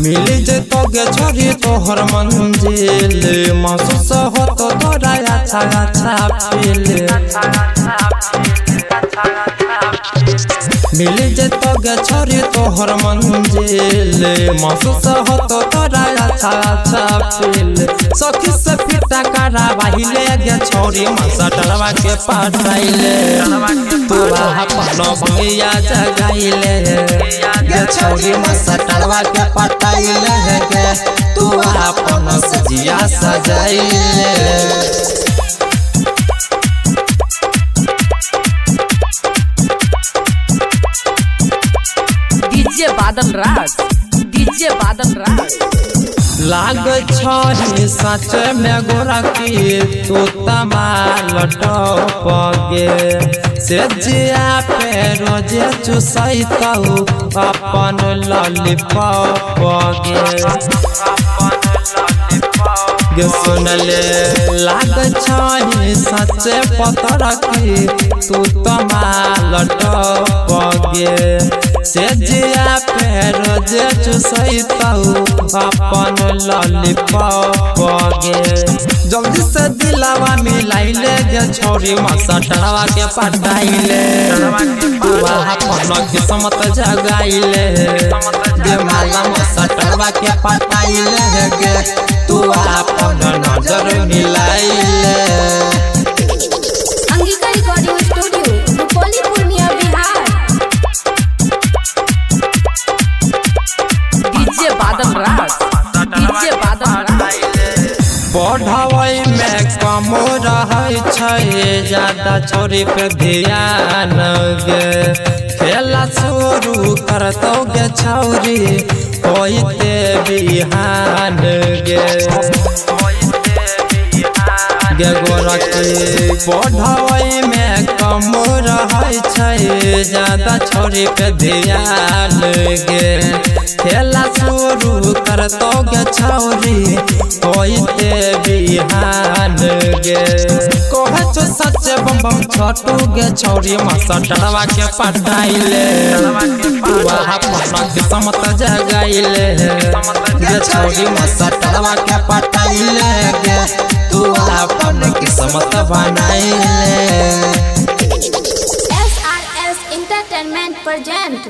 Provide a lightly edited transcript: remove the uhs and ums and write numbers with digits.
मिल जेतो गे छोरी तोहर मंजिल महसूस होतो तोरा अच्छा अच्छा फील मिल जेतो गे छोरी तोहर मंजिल महसूस होतो तोरा अच्छा अच्छा फील सखी से फिटा करा बाहिले गे छोरी मसा डरवा के पटाइले तोरा अपन भैया जगाइले गे छोरी मसा डरवा के पटाइले गे तू अपन सजिया सजाइले बादल राज लाग छोरी सच में गोरा की तू तमाल टपगे से जिया पे रोजे चुसैतौ अपन लॉलीपॉप गे सुनले लाग छोरी सच पतर की तू तमाल टपगे से जिया पे रोजे चुसैतौ अपन लॉलीपॉप गे जल्दी से दिलावा मिलाइले गे छोरी मसा डरवा के पटाइले तू अपन किस्मत जगाइले गे माला मसा डरवा के पटाइले गे तू अपन नजर मिलाइले अंगिका रिकॉर्डिंग स्टूडियो रुपौली पूर्णिया बिहार बादल राज पढ़ाई में कम रहे छै ज्यादा छोरी पे ध्यान गे खेला शुरू करतौ गे छौरी होइते बिहान गे गे गोरखी पढ़ाई में कम रहे छै ज्यादा छोरी पे ध्यान गे खेला शुरू करतौ गे छौरी होइते बिहान गे कहे छो सच बम बम छोटू गे छौरी मसा डरवा के पटाइले तू अपन किस्मत जगाइले गे छौरी मसा डरवा के पटाइले गे तू अपन किस्मत बनाइले SRS Entertainment present